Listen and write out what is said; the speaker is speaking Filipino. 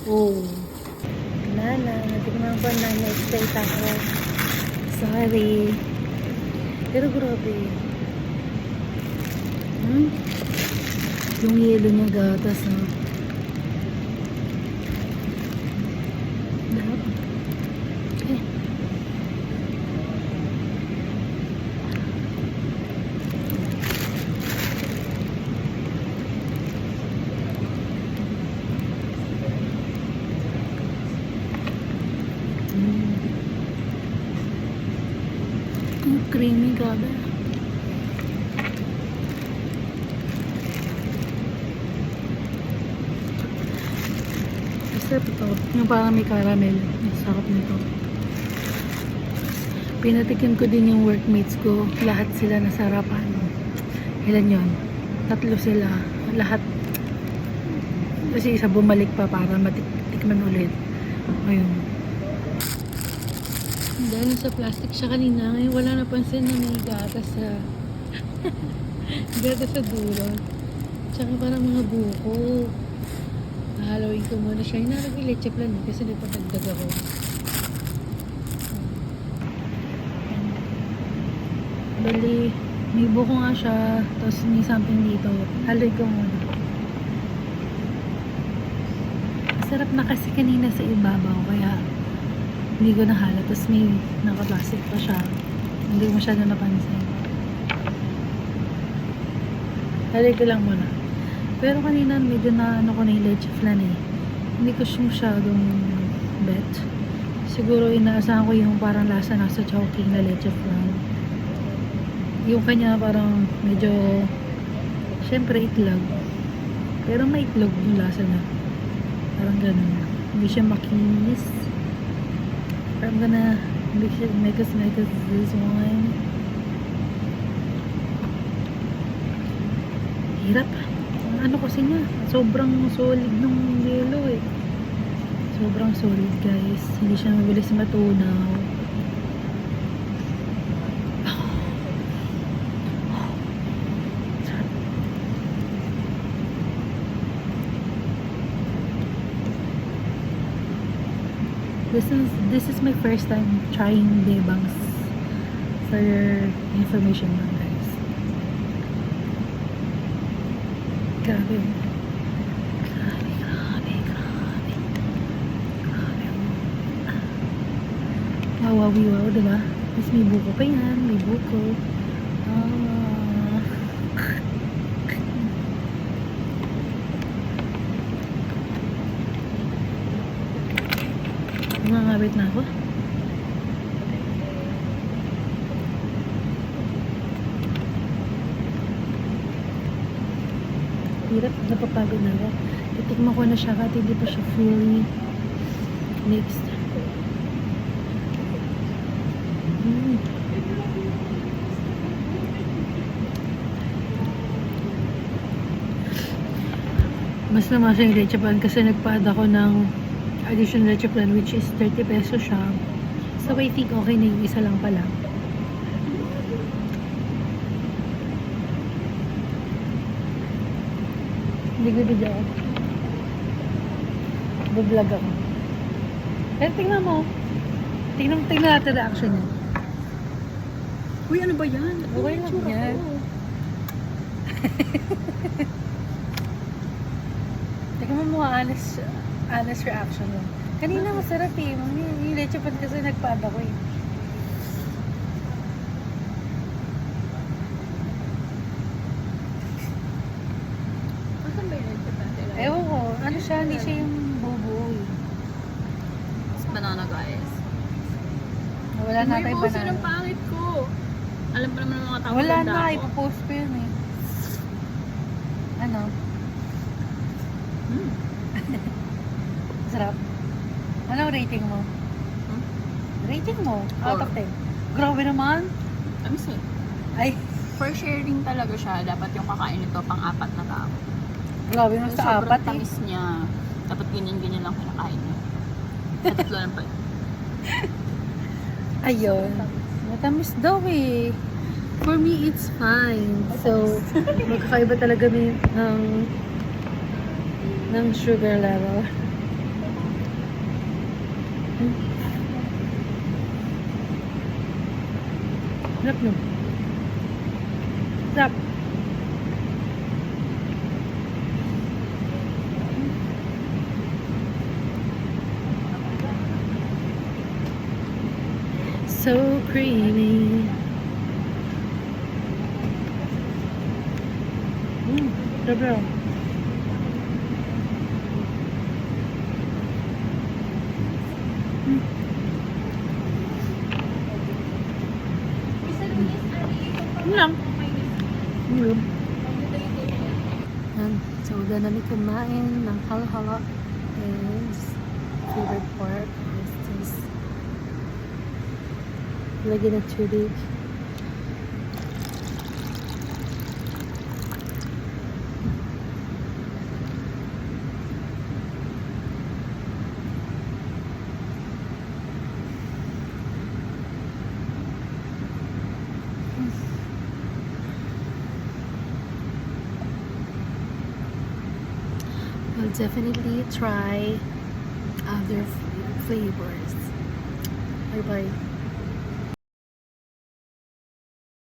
Oh. Wala na. Natikman ko na. Na-excite ako. Sorry. Pero grabe. Yung yelo niya gatas, ha? Eh. Creamy, grabe. Sarap ito. Yung parang may caramel. Sarap nito. Pinatikim ko din yung workmates ko. Lahat sila nasarapan. Ilan yun? 3 sila. Lahat. Kasi isa bumalik pa para matikman ulit. Ayun. Dahil sa plastic siya kanina, ngayon wala napansin na may gatas sa gatas sa dulo. Tsaka parang mga buko. Nahalawin ko muna siya. Hinarap yung leche plan kasi nagpapagdag ako. Bali, may buko nga siya. Tapos may something dito. Halawin ko muna. Masarap na kasi kanina sa ibabaw. Kaya hindi ko nahala. Tapos may nakaplastic pa siya. Hindi ko masyado napansin. Halawin ko lang muna. Pero kanina medyo na ano ko na yung leche flan eh. Hindi ko siya masyadong bet. Siguro inaasahan ko yung parang lasa nasa chowking na leche flan. Yung kanya parang medyo syempre itlog. Pero may itlog yung lasa na. Parang ganun. Hindi siya makinis. I'm gonna make us this one. Hirap. Ano kasi niya, sobrang solid nung yelo eh. Sobrang solid guys. Hindi siya mabilis matunaw. This is my first time trying bebangs for your information lang guys. Grabe. Wow, diba? Mas may buko pa yan. May buko. Mangangabit na ako. Hirap, napapagod na ako. Titikman ko na siya kahit hindi pa siya fully mixed. Mas naman siya yung leche plan kasi nagpa-add ako ng additional leche plan which is 30 pesos siya. So I think okay na yung isa lang pala. Bigla-bigla ako. Bablog ako. Pero tingnan mo. Tingnan natin reaction niya. Uy, ano ba yan? Okay lang yan. Tingnan mo mga honest reaction mo. Kanina masarap eh. Yung leche pan kasi nagpa-add ako eh. Saan ba yun? Ewan ko. Ano siya? Hindi siya yung bubuo eh. It's banana guys. Wala na tayong May banana. ng pangit ko. Alam pa naman ng mga tao. Wala ganda na. ako. Ipopost ko yun eh. Ano? Sarap. Anong rating mo? Rating mo? Out of 10. Grabe naman. Tamis eh. Ay, For sharing talaga siya, dapat yung kakain nito pang-4 na tao. grabe naman sa Sobrang apat eh. tamis niya. Dapat ganyan-ganyan lang kinakain niya. Sa tatlo lang pa. Ayun. Matamis daw eh. For me, it's fine. So, magkakaiba talaga ng sugar level. Sarap no? Sarap. So creamy. Sarap na. Yun lang. Yun. Yan. So, udah na kumain ng halo-halo is favorite part is this. Lagyan ng tubig. I'll definitely try other flavors. Bye bye.